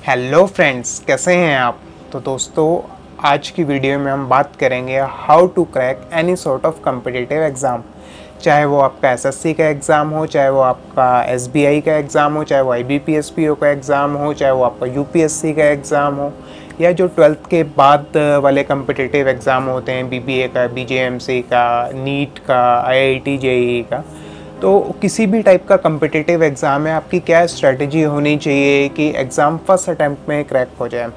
Hello friends, कैसे हैं आप। तो दोस्तों, आज की वीडियो में हम बात करेंगे how to crack any sort of competitive exam. चाहे वो आपका एसएससी का एग्ज़ाम हो, चाहे वो आपका एसबीआई का एग्ज़ाम हो, चाहे वो आईबीपीएस का एग्ज़ाम हो, चाहे वो आपका यूपीएससी का एग्ज़ाम हो, या जो 12th के बाद वाले कम्पिटिटिव एग्ज़ाम होते हैं, बीबीए का, बीजेएमसी का, नीट का, आईआईटी जेईई का। तो किसी भी टाइप का कम्पिटिटिव एग्ज़ाम है, आपकी क्या स्ट्रेटजी होनी चाहिए कि एग्ज़ाम फर्स्ट अटैम्प्ट में क्रैक हो जाए।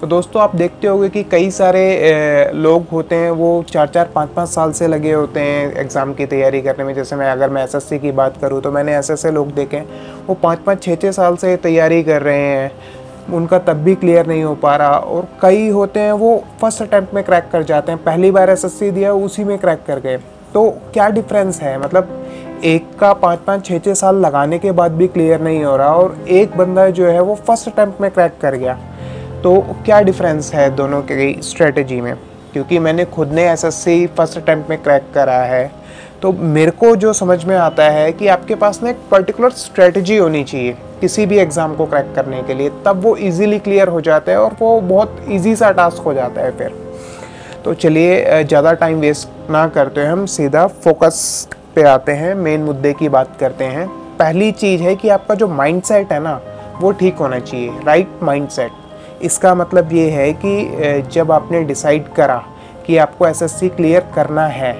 तो दोस्तों, आप देखते होंगे कि कई सारे लोग होते हैं, वो 4-4, 5-5 साल से लगे होते हैं एग्ज़ाम की तैयारी करने में। जैसे अगर मैं एसएससी की बात करूं तो मैंने ऐसे लोग देखे वो 5-5, 6-6 साल से तैयारी कर रहे हैं, उनका तब भी क्लियर नहीं हो पा रहा। और कई होते हैं वो फर्स्ट अटैम्प्ट में क्रैक कर जाते हैं, पहली बार एसएससी दिया उसी में क्रैक कर गए। तो क्या डिफरेंस है, मतलब एक का 5-5, 6-6 साल लगाने के बाद भी क्लियर नहीं हो रहा, और एक बंदा जो है वो फर्स्ट अटैम्प्ट में क्रैक कर गया। तो क्या डिफरेंस है दोनों की स्ट्रेटजी में, क्योंकि मैंने खुद ने एसएससी फर्स्ट अटैम्प्ट में क्रैक करा है। तो मेरे को जो समझ में आता है कि आपके पास ना एक पर्टिकुलर स्ट्रेटजी होनी चाहिए किसी भी एग्ज़ाम को क्रैक करने के लिए, तब वो इजीली क्लियर हो जाता है और वो बहुत इजी सा टास्क हो जाता है फिर। तो चलिए, ज़्यादा टाइम वेस्ट ना करते हैं, हम सीधा फोकस पे आते हैं, मेन मुद्दे की बात करते हैं। पहली चीज़ है कि आपका जो माइंडसेट है ना, वो ठीक होना चाहिए, राइट माइंडसेट। इसका मतलब ये है कि जब आपने डिसाइड करा कि आपको एसएससी क्लियर करना है,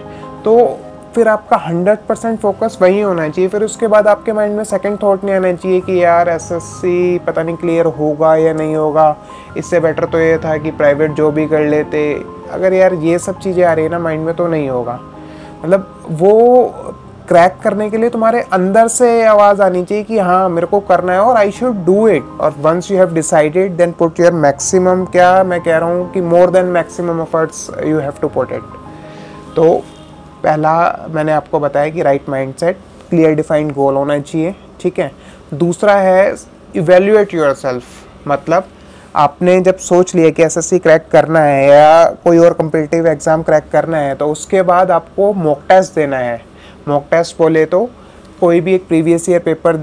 तो फिर आपका 100% फोकस वही होना चाहिए। फिर उसके बाद आपके माइंड में सेकंड थॉट नहीं आना चाहिए कि यार एसएससी पता नहीं क्लियर होगा या नहीं होगा, इससे बेटर तो ये था कि प्राइवेट जॉब ही कर लेते। अगर यार ये सब चीज़ें आ रही है ना माइंड में, तो नहीं होगा। मतलब वो क्रैक करने के लिए तुम्हारे अंदर से आवाज़ आनी चाहिए कि हाँ, मेरे को करना है और आई शुड डू इट। और once you have decided, then put your maximum, क्या मैं कह रहा हूँ कि more than maximum efforts you have to put it. तो पहला मैंने आपको बताया कि right mindset, clear defined goal होना चाहिए, ठीक है। दूसरा है इवेल्युएट योरसेल्फ। मतलब आपने जब सोच लिया कि एसएससी क्रैक करना है या कोई और कम्पिटिटिव एग्ज़ाम क्रैक करना है, तो उसके बाद आपको मॉक टेस्ट देना है। मॉक टेस्ट बोले तो कोई भी एक प्रीवियस ईयर पेपर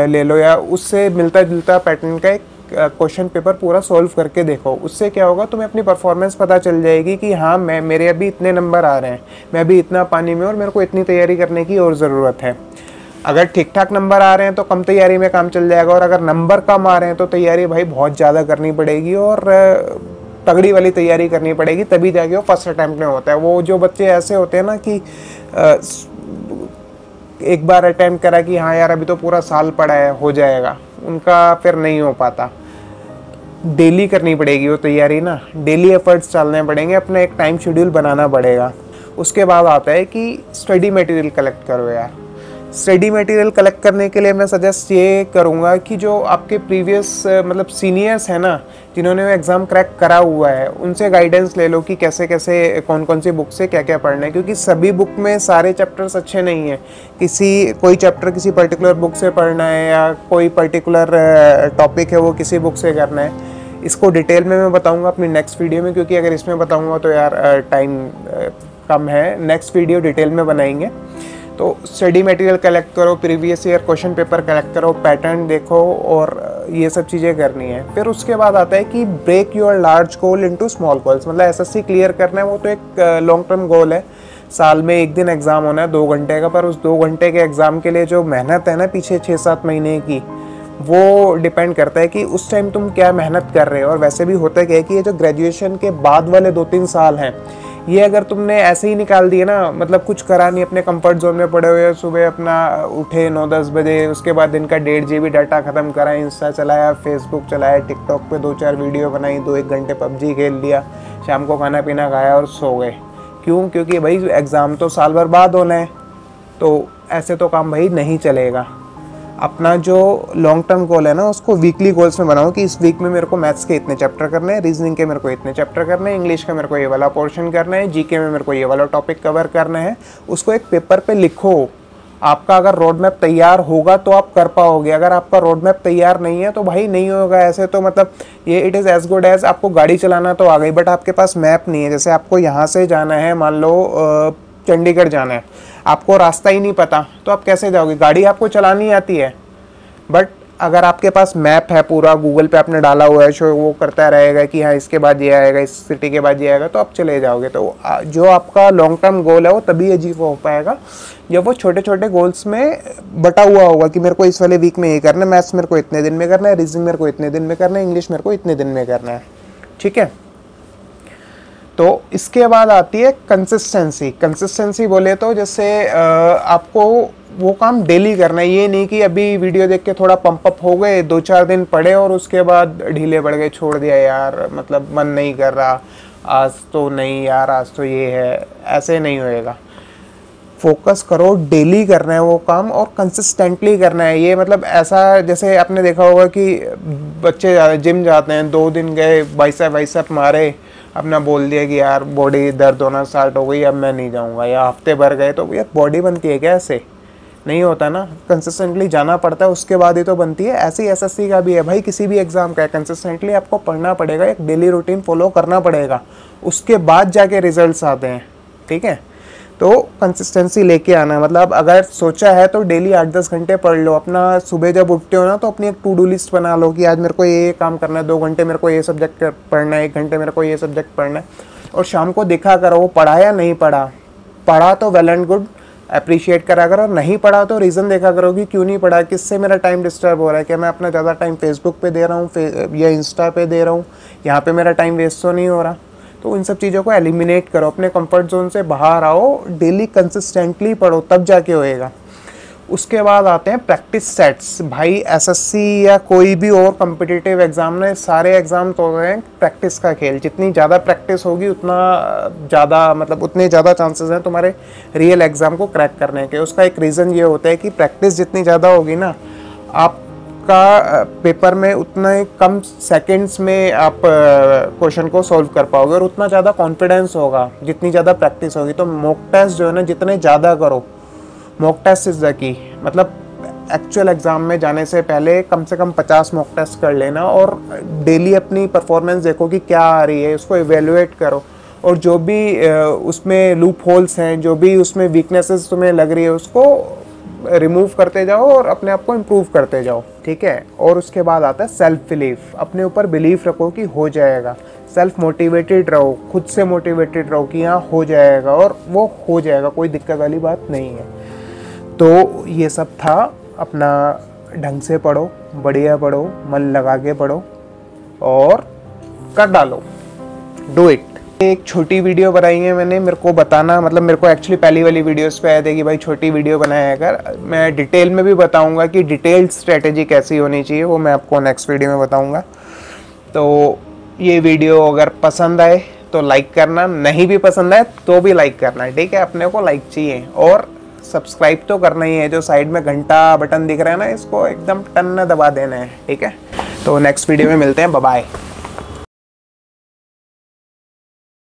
ले लो, या उससे मिलता जुलता पैटर्न का एक क्वेश्चन पेपर पूरा सॉल्व करके देखो। उससे क्या होगा, तुम्हें अपनी परफॉर्मेंस पता चल जाएगी कि हाँ, मेरे अभी इतने नंबर आ रहे हैं, मैं अभी इतना पानी में और मेरे को इतनी तैयारी करने की और ज़रूरत है। अगर ठीक ठाक नंबर आ रहे हैं तो कम तैयारी में काम चल जाएगा, और अगर नंबर कम आ रहे हैं तो तैयारी भाई बहुत ज़्यादा करनी पड़ेगी और तगड़ी वाली तैयारी करनी पड़ेगी, तभी जाके वो फर्स्ट अटैम्प्ट में होता है। वो जो बच्चे ऐसे होते हैं ना कि एक बार अटैम्प्ट करा कि हाँ यार अभी तो पूरा साल पड़ा है, हो जाएगा, उनका फिर नहीं हो पाता। डेली करनी पड़ेगी वो तैयारी ना, डेली एफर्ट्स डालने पड़ेंगे, अपना एक टाइम शेड्यूल बनाना पड़ेगा। उसके बाद आता है कि स्टडी मटेरियल कलेक्ट करो यार। स्टडी मटेरियल कलेक्ट करने के लिए मैं सजेस्ट ये करूँगा कि जो आपके प्रीवियस मतलब सीनियर्स हैं ना, जिन्होंने वो एग्ज़ाम क्रैक करा हुआ है, उनसे गाइडेंस ले लो कि कैसे कैसे कौन कौन सी बुक से क्या क्या पढ़ना है। क्योंकि सभी बुक में सारे चैप्टर्स अच्छे नहीं हैं, कोई चैप्टर किसी पर्टिकुलर बुक से पढ़ना है, या कोई पर्टिकुलर टॉपिक है वो किसी बुक से करना है। इसको डिटेल में मैं बताऊँगा अपनी नेक्स्ट वीडियो में, क्योंकि अगर इसमें बताऊँगा तो यार टाइम कम है। नेक्स्ट वीडियो डिटेल में बनाएंगे। तो स्टडी मटेरियल कलेक्ट करो, previous year question paper collect करो, पैटर्न देखो, और ये सब चीज़ें करनी है। फिर उसके बाद आता है कि break your large goal into small goals. मतलब एसएससी क्लियर करना है, वो तो एक लॉन्ग टर्म गोल है। साल में एक दिन एग्ज़ाम होना है 2 घंटे का, पर उस 2 घंटे के एग्ज़ाम के लिए जो मेहनत है ना पीछे 6-7 महीने की, वो डिपेंड करता है कि उस टाइम तुम क्या मेहनत कर रहे हो। और वैसे भी होता क्या है कि ये जो ग्रेजुएशन के बाद वाले 2-3 साल हैं, ये अगर तुमने ऐसे ही निकाल दिए ना, मतलब कुछ करा नहीं, अपने कंफर्ट जोन में पड़े हुए, सुबह अपना उठे 9-10 बजे, उसके बाद दिन का 1.5 GB डाटा ख़त्म करा, इंस्टा चलाया, फेसबुक चलाया, टिकटॉक पे 2-4 वीडियो बनाई, 2-1 घंटे पबजी खेल लिया, शाम को खाना पीना खाया और सो गए। क्यों? क्योंकि भाई एग्ज़ाम तो साल भर बाद होना है, तो ऐसे तो काम भाई नहीं चलेगा। अपना जो लॉन्ग टर्म गोल है ना, उसको वीकली गोल्स में बनाओ कि इस वीक में मेरे को मैथ्स के इतने चैप्टर करने हैं, रीजनिंग के मेरे को इतने चैप्टर करने हैं, इंग्लिश का मेरे को ये वाला पोर्शन करना है, जीके में मेरे को ये वाला टॉपिक कवर करना है। उसको एक पेपर पे लिखो। आपका अगर रोड मैप तैयार होगा तो आप कर पाओगे, अगर आपका रोड मैप तैयार नहीं है तो भाई नहीं होगा। ऐसे तो मतलब ये it is as good as आपको गाड़ी चलाना तो आ गई, बट आपके पास मैप नहीं है। जैसे आपको यहाँ से जाना है, मान लो चंडीगढ़ जाना है, आपको रास्ता ही नहीं पता, तो आप कैसे जाओगे? गाड़ी आपको चलानी आती है, बट अगर आपके पास मैप है पूरा गूगल पे आपने डाला हुआ है, शो वो करता रहेगा कि हाँ इसके बाद ये आएगा, इस सिटी के बाद ये आएगा, तो आप चले जाओगे। तो जो आपका लॉन्ग टर्म गोल है वो तभी अचीव हो पाएगा जब वो छोटे छोटे गोल्स में बटा हुआ होगा कि मेरे को इस वाले वीक में ये करना है, मैथ्स मेरे को इतने दिन में करना है, रीजनिंग मेरे को इतने दिन में करना है, इंग्लिश मेरे को इतने दिन में करना है। ठीक है, तो इसके बाद आती है कंसिस्टेंसी। कंसिस्टेंसी बोले तो जैसे आपको वो काम डेली करना है, ये नहीं कि अभी वीडियो देख के थोड़ा पंप अप हो गए, 2-4 दिन पढ़े और उसके बाद ढीले पड़ गए, छोड़ दिया यार, मतलब मन नहीं कर रहा, आज तो नहीं यार, आज तो ये है, ऐसे नहीं होएगा। फोकस करो, डेली करना है वो काम और कंसिस्टेंटली करना है। ये मतलब ऐसा, जैसे आपने देखा होगा कि बच्चे जिम जाते हैं, 2 दिन गए, बाइसेप मारे, अपना बोल दिया कि यार बॉडी दर्द होना स्टार्ट हो गई, अब मैं नहीं जाऊंगा, या हफ्ते भर गए, तो यार बॉडी बनती है क्या? ऐसे नहीं होता ना, कंसिस्टेंटली जाना पड़ता है, उसके बाद ही तो बनती है। ऐसे ही एसएससी का भी है भाई, किसी भी एग्जाम का है, कंसिस्टेंटली आपको पढ़ना पड़ेगा, एक डेली रूटीन फॉलो करना पड़ेगा, उसके बाद जाके रिजल्ट्स आते हैं। ठीक है, तो कंसिस्टेंसी लेके आना, मतलब अगर सोचा है तो डेली 8-10 घंटे पढ़ लो। अपना सुबह जब उठते हो ना तो अपनी एक टू डू लिस्ट बना लो कि आज मेरे को ये काम करना है, 2 घंटे मेरे को ये सब्जेक्ट पढ़ना है, 1 घंटे मेरे को ये सब्जेक्ट पढ़ना है, और शाम को देखा करो वो पढ़ा या नहीं पढ़ा। पढ़ा तो वेल एंड गुड, अप्रिशिएट करा करो, नहीं पढ़ा तो रीज़न देखा करो कि क्यों नहीं पढ़ा, किससे मेरा टाइम डिस्टर्ब हो रहा है, क्या मैं अपना ज़्यादा टाइम फेसबुक पे दे रहा हूँ या इंस्टा पे दे रहा हूँ, यहाँ पे मेरा टाइम वेस्ट तो नहीं हो रहा। तो इन सब चीज़ों को एलिमिनेट करो, अपने कंफर्ट जोन से बाहर आओ, डेली कंसिस्टेंटली पढ़ो, तब जाके होएगा। उसके बाद आते हैं प्रैक्टिस सेट्स। भाई एसएससी या कोई भी और कॉम्पिटिटिव एग्जाम में सारे एग्जाम तो हैं प्रैक्टिस का खेल। जितनी ज़्यादा प्रैक्टिस होगी उतना ज़्यादा, मतलब उतने ज़्यादा चांसेस हैं तुम्हारे रियल एग्ज़ाम को क्रैक करने के। उसका एक रीज़न ये होता है कि प्रैक्टिस जितनी ज़्यादा होगी ना, आपका पेपर में उतना कम सेकंड्स में आप क्वेश्चन को सॉल्व कर पाओगे और उतना ज़्यादा कॉन्फिडेंस होगा जितनी ज़्यादा प्रैक्टिस होगी। तो मॉक टेस्ट जो है ना, जितने ज़्यादा करो, mock test is the key. मतलब एक्चुअल एग्ज़ाम में जाने से पहले कम से कम 50 मॉक टेस्ट कर लेना और डेली अपनी परफॉर्मेंस देखो कि क्या आ रही है, उसको इवेलुएट करो, और जो भी उसमें लूप होल्स हैं, जो भी उसमें वीकनेसेस तुम्हें लग रही है, उसको रिमूव करते जाओ और अपने आप को इम्प्रूव करते जाओ। ठीक है, और उसके बाद आता है सेल्फ बिलीफ। अपने ऊपर बिलीफ रखो कि हो जाएगा, सेल्फ मोटिवेटेड रहो, खुद से मोटिवेटेड रहो कि हाँ हो जाएगा, और वो हो जाएगा, कोई दिक्कत वाली बात नहीं है। तो ये सब था, अपना ढंग से पढ़ो, बढ़िया पढ़ो, मन लगा के पढ़ो और कर डालो, डू इट। एक छोटी वीडियो बनाई है मैंने, मेरे को बताना, मतलब मेरे को एक्चुअली पहली वाली वीडियोस पे आए थे कि भाई छोटी वीडियो बनाया कर। मैं डिटेल में भी बताऊंगा कि डिटेल्ड स्ट्रेटेजी कैसी होनी चाहिए, वो मैं आपको नेक्स्ट वीडियो में बताऊंगा। तो ये वीडियो अगर पसंद आए तो लाइक करना, नहीं भी पसंद आए तो भी लाइक करना। ठीक है, अपने को लाइक चाहिए, और सब्सक्राइब तो करना ही है। जो साइड में घंटा बटन दिख रहा है ना, इसको एकदम टन दबा देना है। ठीक है, तो नेक्स्ट वीडियो में मिलते हैं, बाय बाय।